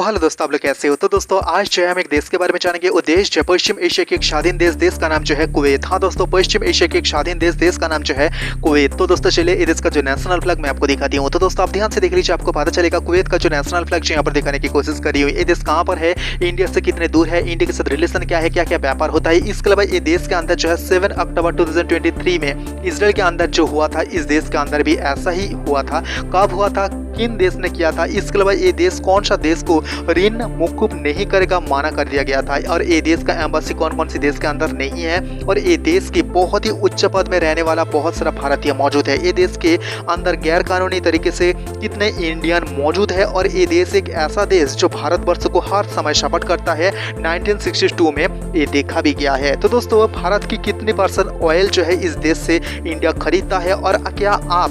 तो हेलो दोस्तों, आप लोग कैसे हो। तो दोस्तों आज जो है हम एक देश के बारे में जानेंगे। वो देश जो पश्चिम एशिया के एक स्वाधीन देश का नाम जो है कुवैत। हाँ दोस्तों, पश्चिम एशिया के एक स्वाधीन देश का नाम जो है कुवैत। तो दोस्तों चलिए इस देश का जो नेशनल फ्लैग मैं आपको दिखाती हूँ। तो दोस्तों आप ध्यान से देख लीजिए, आपको पता चलेगा कुवैत का जो नेशनल फ्लैग जो यहाँ पर दिखाने की कोशिश करी हुई। ये देश कहाँ पर है, इंडिया से कितने दूर है, इंडिया के साथ रिलेशन क्या है, क्या क्या व्यापार होता है। इसके अलावा ये देश के अंदर जो है 7 अक्टूबर 2023 में इसराइल के अंदर जो हुआ था, इस देश के अंदर भी ऐसा ही हुआ था। कब हुआ था, किन देश ने किया था, इसके अलावा ये देश कौन सा देश को ऋण मुकुब नहीं करेगा माना कर दिया गया था, और ये देश का एम्बेसी कौन कौन सी देश के अंदर नहीं है, और ये देश की बहुत ही उच्च पद में रहने वाला बहुत सारा भारतीय मौजूद है। ये देश के अंदर गैर कानूनी तरीके से कितने इंडियन मौजूद है, और ये देश एक ऐसा देश जो भारतवर्ष को हर समय सपोर्ट करता है। 1962 में ये देखा भी गया है। तो दोस्तों भारत की कितनी % ऑयल जो है इस देश से इंडिया खरीदता है, और क्या आप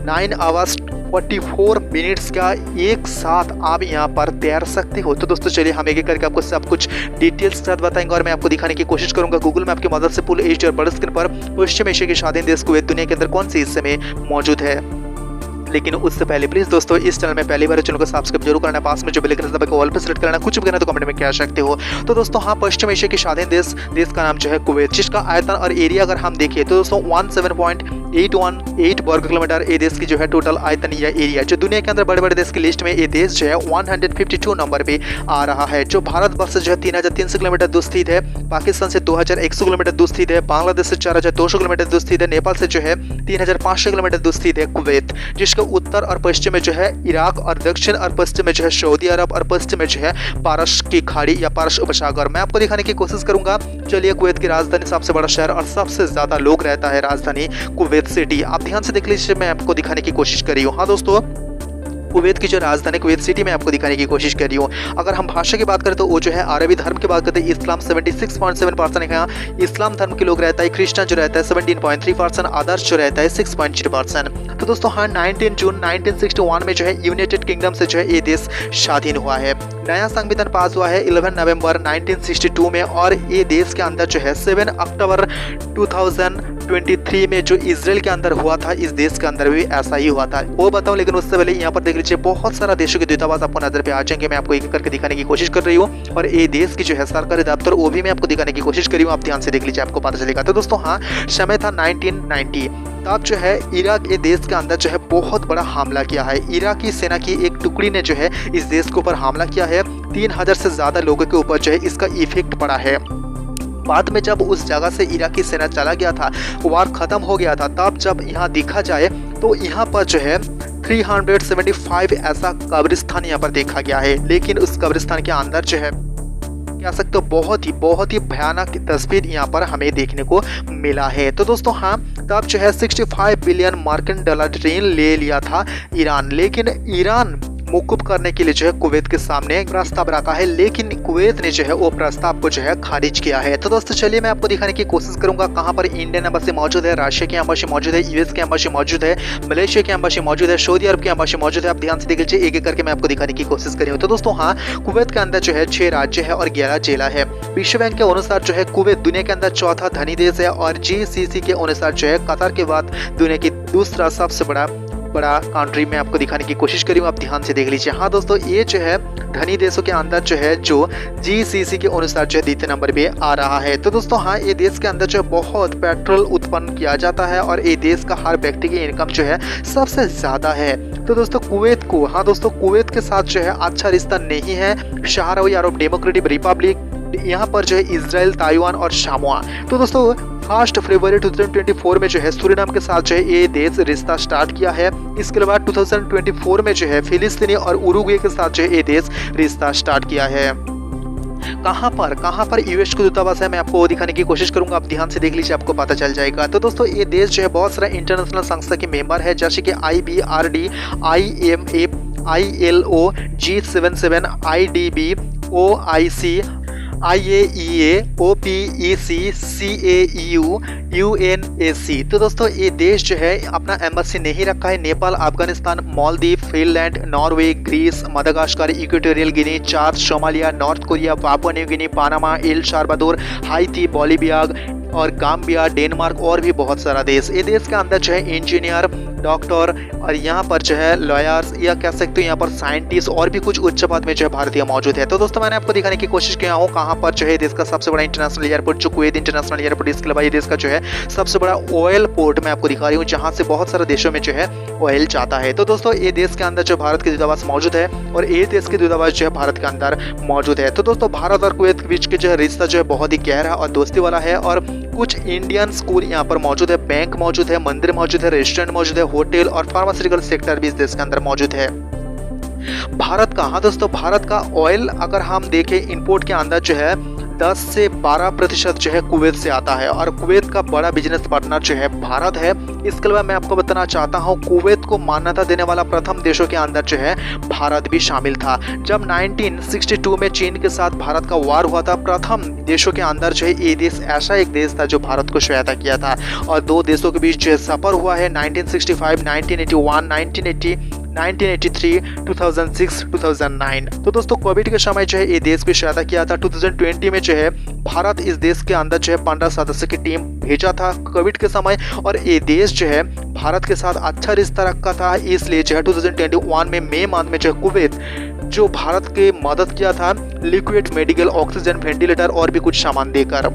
9 आवर्स 44 मिनट्स का एक साथ आप यहाँ पर तैर सकते हो। तो दोस्तों चलिए हम एक एक करके आपको सब कुछ डिटेल्स के साथ बताएंगे, और मैं आपको दिखाने की कोशिश करूंगा गूगल मैप की मदद से पूरे एशिया और बड़े स्क्रीन पर पश्चिम एशिया के स्वाधीन देश कुवैत दुनिया के अंदर कौन से हिस्से में मौजूद है। लेकिन उससे पहले प्लीज दोस्तों इस चैनल में पहली बार चैनल को सब्सक्राइब जरूर करना, पास में जो बेल आइकन दबा के ऑल पे सेलेक्ट करना, कुछ भी कहना तो कमेंट में कह सकते हो। तो दोस्तों हाँ, पश्चिम एशिया के स्वाधीन देश का नाम जो है कुवैत, जिसका आयतन और एरिया अगर हम देखें तो दोस्तों 17.818 वर्ग किलोमीटर ये देश की जो है टोटल आयतन या एरिया, जो दुनिया के अंदर बड़े बड़े देश की लिस्ट में ये देश जो है 152 नंबर पे आ रहा है। जो भारतवर्ष से जो है 3300 किलोमीटर दूर स्थित है, पाकिस्तान से 2100 किलोमीटर दूर स्थित है, बांग्लादेश से 4200 किलोमीटर दूर स्थित है, नेपाल से जो है 3500 किलोमीटर दूर स्थित है कुवैत, जिसके उत्तर और पश्चिम में जो है इराक, और दक्षिण और पश्चिम में जो है सऊदी अरब, और पश्चिम में जो है पारस की खाड़ी या पारस उपसागर। मैं आपको दिखाने की कोशिश करूंगा। चलिए कुवैत की राजधानी, सबसे बड़ा शहर और सबसे ज्यादा लोग रहता है राजधानी कुवैत सिटी। आप ध्यान से देख लीजिए, मैं आपको दिखाने की कोशिश कर रही हूँ। हाँ दोस्तों, कुवैत की जो राजधानी कुवैत सिटी में आपको दिखाने की कोशिश कर रही हूँ। अगर हम भाषा की बात करें तो वो जो है अरबी धर्म की बात करते हैं, इस्लाम 76.7% यहाँ इस्लाम धर्म के लोग रहता है। क्रिश्चियन जो रहता है 17.3%, अदर्स जो रहता है 6.0%। तो दोस्तों हाँ, 19 जून 1961 में जो है यूनाइटेड किंगडम से जो है ये देश स्वाधीन हुआ है। नया संविधान पास हुआ है 11 नवंबर 1962 में, और ये देश के अंदर जो है 7 अक्टूबर 2023 में जो इसराइल के अंदर हुआ था, इस देश के अंदर भी ऐसा ही हुआ था। वो बताऊं, लेकिन उससे पहले यहाँ पर देख लीजिए बहुत सारा देशों के दूतावास आपको नजर पे आ जाएंगे। मैं आपको एक करके दिखाने की कोशिश कर रही हूँ, और ये देश की जो है सरकारी दफ्तर वो भी मैं आपको दिखाने की कोशिश कर रही हूँ। आप ध्यान से देख लीजिए, आपको पता चलेगा। तो दोस्तों हाँ, समय था 1990। तब जो है इराक ये देश के अंदर जो है बहुत बड़ा हमला किया है। इराकी सेना की एक टुकड़ी ने जो है इस देश के ऊपर हमला किया है। 3000 से ज्यादा लोगों के ऊपर जो है इसका इफेक्ट पड़ा है। बाद में जब उस जगह से इराकी सेना चला गया था, वार खत्म हो गया था, तब जब यहाँ देखा जाए तो यहाँ पर जो है 375 ऐसा कब्रिस्तान यहाँ पर देखा गया है। लेकिन उस कब्रिस्तान के अंदर जो है कह सकते हो बहुत ही भयानक तस्वीर यहाँ पर हमें देखने को मिला है। तो दोस्तों हाँ, तब जो है 65 बिलियन अमेरिकन डॉलर ऋण ले लिया था ईरान। लेकिन ईरान मुकुब करने के लिए जो है कुवैत के सामने एक प्रस्ताव रखा है, लेकिन कुवैत ने जो है वो प्रस्ताव को जो है खारिज किया है। तो दोस्तों चलिए मैं आपको दिखाने की कोशिश करूंगा कहां पर इंडियन एम्बेसी मौजूद है, रशिया की एम्बेसी मौजूद है, यूएस की एम्बेसी मौजूद है, मलेशिया की एम्बेसी मौजूद है, सऊदी अरब की एम्बेसी मौजूद है। आप ध्यान से देख लीजिए, एक एक करके मैं आपको दिखाने की कोशिश करी हूँ। तो दोस्तों हाँ, कुवैत के अंदर जो है 6 राज्य है और 11 जिला है। विश्व बैंक के अनुसार जो है कुवैत दुनिया के अंदर चौथा धनी देश है, और GCC के अनुसार जो है कतर के बाद दुनिया की दूसरा सबसे बड़ा कंट्री में आपको दिखाने की कोशिश करी हूँ। आप ध्यान से देख लीजिए। हाँ दोस्तों, ये जो है धनी देशों के अंदर जो है जो GCC के अनुसार जो है द्वितीय नंबर पे आ रहा है। तो दोस्तों हाँ, ये देश के अंदर जो है बहुत पेट्रोल उत्पन्न किया जाता है, और ये देश का हर व्यक्ति की इनकम जो है सबसे ज्यादा है। तो दोस्तों कुवैत को, हाँ दोस्तों, कुवैत के साथ जो है अच्छा रिश्ता नहीं है सहारावी अरब डेमोक्रेटिक रिपब्लिक, यहाँ पर जो है इजराइल, ताइवान और सामोआ। तो दोस्तों 1 फरवरी 2024 में जो है सूरीनाम के साथ जो है ये देश रिश्ता स्टार्ट किया है। इसके अलावा 2024 में जो है फिलिस्तीनी और उरुग्वे के साथ जो है ये देश रिश्ता स्टार्ट किया है। कहाँ पर यूएस का दूतावास है, मैं आपको वो दिखाने की कोशिश करूंगा। आप ध्यान से देख लीजिए, आपको पता चल जाएगा। तो दोस्तों ये देश जो है बहुत सारा इंटरनेशनल संस्था के मेंबर है, जैसे कि IBRD, IMF, ILO, G77, IDB, OIC, IAEA, OPEC, CAEU, UNAC। तो दोस्तों ये देश जो है अपना एम्बेसी नहीं रखा है। Nepal, Afghanistan, Maldives, Finland, Norway, Greece, Madagascar, Equatorial Guinea, Chad, Somalia, North Korea, Papua New Guinea, Panama, El Salvador, Haiti, Bolivia, और गाम्बिया, डेनमार्क और भी बहुत सारा देश। ये देश के अंदर जो है इंजीनियर, डॉक्टर और यहाँ पर जो है लॉयर्स या कह सकते हो यहाँ पर साइंटिस्ट और भी कुछ उच्च पद में जो है भारतीय मौजूद है। तो दोस्तों मैंने आपको दिखाने की कोशिश किया हूँ कहाँ पर जो है देश का सबसे बड़ा इंटरनेशनल एयरपोर्ट जो कुवैत इंटरनेशनल एयरपोर्ट, इसके अलावा ये देश का जो है सबसे बड़ा ऑयल पोर्ट मैं आपको दिखा रही हूँ जहाँ से बहुत सारे देशों में जो है ऑयल जाता है। तो दोस्तों ये देश के अंदर जो भारत के दूतावास मौजूद है और ये देश के दूतावास जो है भारत के अंदर मौजूद है। तो दोस्तों भारत और कुवैत के बीच के जो है रिश्ता जो है बहुत ही गहरा और दोस्ती वाला है और कुछ इंडियन स्कूल यहाँ पर मौजूद है, बैंक मौजूद है, मंदिर मौजूद है, रेस्टोरेंट मौजूद है, होटल और फार्मास्यूटिकल सेक्टर भी इस देश के अंदर मौजूद है। भारत का, हाँ दोस्तों, भारत का ऑयल अगर हम देखें इंपोर्ट के अंदर जो है 10 से 12% जो है कुवैत से आता है और कुवैत का बड़ा बिजनेस पार्टनर जो है भारत है। इसके अलावा मैं आपको बताना चाहता हूँ कुवैत को मान्यता देने वाला प्रथम देशों के अंदर जो है भारत भी शामिल था। जब 1962 में चीन के साथ भारत का वार हुआ था, प्रथम देशों के अंदर जो है ये देश ऐसा एक देश था जो भारत को सहायता किया था और दो देशों के बीच जो है सफर हुआ है 1965, 1981, 1980, 1983, 2006, 2009। तो दोस्तों कोविड के समय जो है ये देश भी सहायता किया था। 2020 में जो है भारत इस देश के अंदर जो है 15 सदस्य की टीम भेजा था कोविड के समय और ये देश जो है भारत के साथ अच्छा रिश्ता रखा था। इसलिए जो है 2021 में मई मंथ में जो है कुवैत जो भारत के मदद किया था लिक्विड मेडिकल ऑक्सीजन, वेंटिलेटर और भी कुछ सामान देकर।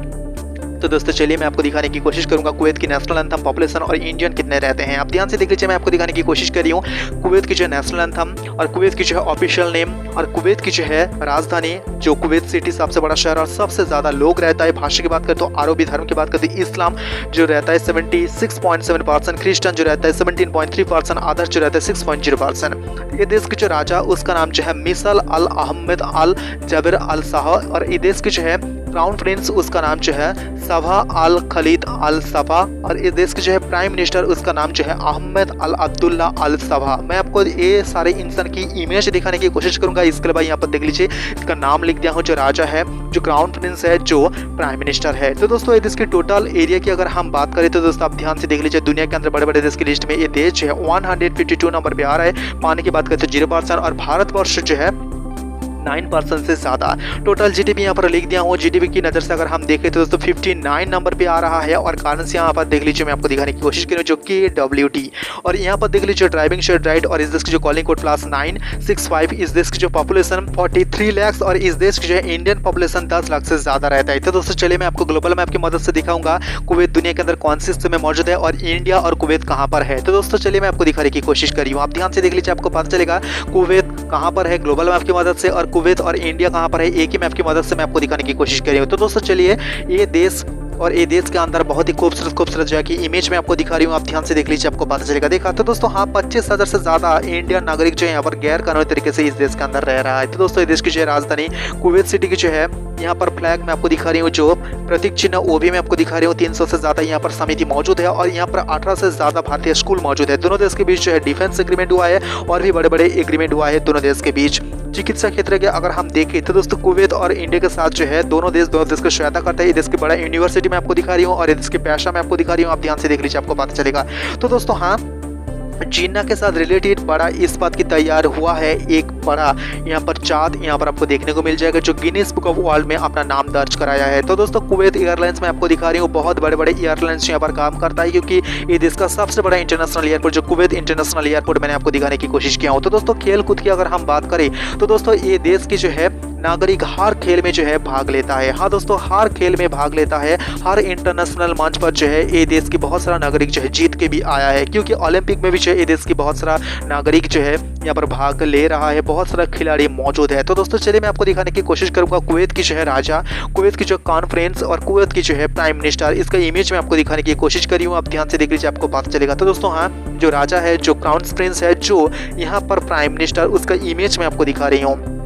तो दोस्तों चलिए मैं आपको दिखाने की कोशिश करूंगा कुवैत की नेशनल एंथम, पॉपुलेशन और इंडियन कितने रहते हैं। आप ध्यान से देख लीजिए, मैं आपको दिखाने की कोशिश कर रही हूँ कुवैत की जो नेशनल एंथम और कुवैत की जो है ऑफिशियल नेम और कुवैत की जो है राजधानी जो कुवैत सिटी सबसे बड़ा शहर और सबसे ज्यादा लोग रहता है। भाषा की बात करें तो अरबी, धर्म की बात करें तो इस्लाम जो रहता है 76.7%, क्रिश्चियन जो रहता है 17.3%, अदर्स जो रहता है 6.0%। ये देश के जो राजा उसका नाम जो है मिसल अल अहमद अल जबर अल शाह और ये देश की जो है क्राउन प्रिंस उसका नाम जो है सभा अल खलीद अल सभा और इस देश के जो है प्राइम मिनिस्टर उसका नाम जो है अहमद अल अब्दुल्ला अल सभा। मैं आपको ये सारे इंसान की इमेज दिखाने की कोशिश करूंगा। इसके अलावा यहाँ पर देख लीजिए इसका नाम लिख दिया हूँ, जो राजा है, जो क्राउन प्रिंस है, जो प्राइम मिनिस्टर है। तो दोस्तों ये देश की टोटल एरिया की अगर हम बात करें तो दोस्तों आप ध्यान से देख लीजिए दुनिया के अंदर बड़े बड़े देश की लिस्ट में ये देश जो है 152 नंबर पे आ रहा है। पानी की बात करें तो 0% और भारतवर्ष जो है 9% से ज्यादा। टोटल जीडीपी यहाँ पर लिख दिया हूँ। जीडीपी की नजर से अगर हम देखें तो दोस्तों 59 नंबर पे आ रहा है और करेंसी यहाँ पर देख लीजिए मैं आपको दिखाने की कोशिश करूँ जो KWD और यहाँ पर देख लीजिए ड्राइविंग शेयर राइट और इस देश की जो कॉलिंग कोड +965, इस देश की जो पॉपुलेशन 43 लाख और इस देश की जो है इंडियन पॉपुलेशन 10 लाख से ज्यादा रहता है। तो दोस्तों चलिए मैं आपको ग्लोबल मैप की मदद से दिखाऊंगा कुवैत दुनिया के अंदर कौन से हिस्से में मौजूद है और इंडिया और कुवैत कहाँ पर है। तो दोस्तों चलिए मैं आपको दिखाने की कोशिश कर रही हूँ। आप ध्यान से देख लीजिए, आपको पता चलेगा कुवैत कहाँ पर है ग्लोबल मैप की मदद से और कुवैत और इंडिया कहाँ पर है एक ही मैप की मदद से मैं आपको दिखाने की कोशिश कर रही हूँ। तो दोस्तों चलिए ये देश और ये देश के अंदर बहुत ही खूबसूरत जगह की इमेज में आपको दिखा रही हूँ। आप ध्यान से देख लीजिए, आपको पता चलेगा। देखा तो दोस्तों हाँ 25,000 से ज्यादा इंडियन नागरिक जो है यहाँ पर गैर कानूनी तरीके से इस देश के अंदर रह रहा है। तो दोस्तों ये देश की जो है राजधानी कुवैत सिटी की जो है यहाँ पर फ्लैग मैं आपको दिखा रही हूँ, जो प्रतीक चिन्ह वो भी मैं आपको दिखा रही हूँ। 300 से ज्यादा यहाँ पर समिति मौजूद है और यहाँ पर 18 से ज्यादा भारतीय स्कूल मौजूद है। दोनों देश के बीच जो है डिफेंस एग्रीमेंट हुआ है और भी बड़े बड़े एग्रीमेंट हुआ है दोनों देश के बीच। चिकित्सा क्षेत्र के अगर हम देखें तो दोस्तों कुवैत और इंडिया के साथ जो है दोनों देश को सहायता करता है। ये देश की बड़ा यूनिवर्सिटी मैं आपको दिखा रही हूँ और ये देश की भाषा मैं आपको दिखा रही हूँ। आप ध्यान से देख लीजिए, आपको पता चलेगा। तो दोस्तों हाँ जीना के साथ रिलेटेड बड़ा इस बात की तैयार हुआ है एक बड़ा यहाँ पर चार्ट यहाँ पर आपको देखने को मिल जाएगा जो गिनीज बुक ऑफ वर्ल्ड में अपना नाम दर्ज कराया है। तो दोस्तों कुवैत एयरलाइंस में आपको दिखा रही हूँ बहुत बड़े बड़े एयरलाइंस यहाँ पर काम करता है क्योंकि ये देश का सबसे बड़ा इंटरनेशनल एयरपोर्ट जो कुवैत इंटरनेशनल एयरपोर्ट मैंने आपको दिखाने की कोशिश किया हूँ। तो दोस्तों खेल कूद की अगर हम बात करें तो दोस्तों ये देश की जो है नागरिक हर खेल में जो है भाग लेता है। हाँ दोस्तों हर खेल में भाग लेता है, हर इंटरनेशनल मंच पर जो है ये देश की बहुत सारा नागरिक जो है जीत के भी आया है क्योंकि ओलंपिक में भी जो है ये देश की बहुत सारा नागरिक जो है यहाँ पर भाग ले रहा है, बहुत सारा खिलाड़ी मौजूद है। तो दोस्तों चलिए मैं आपको दिखाने की कोशिश करूंगा कुवैत की जो है राजा, कुवैत की जो कॉन्फ्रेंस और कुवैत की जो है प्राइम मिनिस्टर, इसका इमेज में आपको दिखाने की कोशिश करी हूँ। आप ध्यान से देख लीजिए, आपको पता चलेगा। तो दोस्तों हाँ जो राजा है, जो क्राउन प्रिंस है, जो यहाँ पर प्राइम मिनिस्टर, उसका इमेज में आपको दिखा रही हूँ।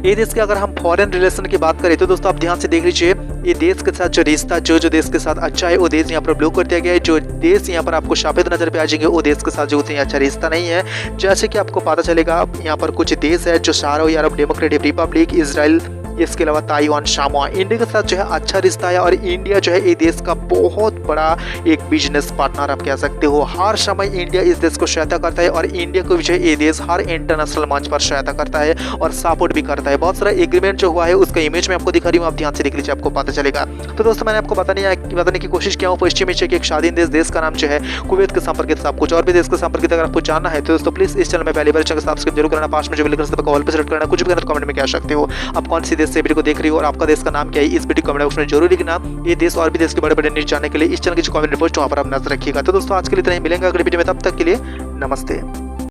ये देश के अगर हम फॉरेन रिलेशन की बात करें तो दोस्तों आप ध्यान से देख लीजिए ये देश के साथ जो रिश्ता जो देश के साथ अच्छा है वो देश यहाँ पर ब्लू कर दिया गया है। जो देश यहाँ पर आपको सफेद नजर पे आ जाएंगे वो देश के साथ जो उतनी अच्छा रिश्ता नहीं है। जैसे कि आपको पता चलेगा यहाँ पर कुछ देश है जो सारा अरब डेमोक्रेटिक रिपब्लिक, इसराइल, इसके अलावा ताइवान, सामोआ, इंडिया के साथ जो है अच्छा रिश्ता है और इंडिया जो है ये देश का बहुत बड़ा एक बिजनेस पार्टनर आप कह सकते हो। हर समय इंडिया इस देश को सहायता करता है और इंडिया को जो है ये देश हर इंटरनेशनल मंच पर सहायता करता है और सपोर्ट भी करता है। बहुत सारा एग्रीमेंट जो हुआ है उसका इमेज मैं आपको दिखा रही हूँ, आप ध्यान से देख लीजिए, आपको पता चलेगा। तो दोस्तों मैंने आपको बताने की कोशिश किया हूँ पश्चिम एशिया के एक स्वाधीन देश का नाम जो है कुवैत के संपर्कित सब कुछ और भी देश के संपर्कित अगर आपको जानना है तो दोस्तों प्लीज इस चैनल में पहली बार चैनल सब्सक्राइब जरूर करना, पास में जो बिल कॉल पर सेलेक्ट करना, कुछ भी करना कमेंट में कह सकते हो। आप कौन सी देश से वीडियो को देख रही हो और आपका देश का नाम क्या है इस वीडियो कमेंट बॉक्स में जरूर लिखना। ये देश और भी देश के बड़े बड़े न्यूज जानने के लिए इस चैनल की जो कमेंट पोस्ट वहाँ पर आप नजर रखिएगा। तो दोस्तों आज के लिए इतना ही, मिलेंगे अगले वीडियो में, तब तक के लिए नमस्ते।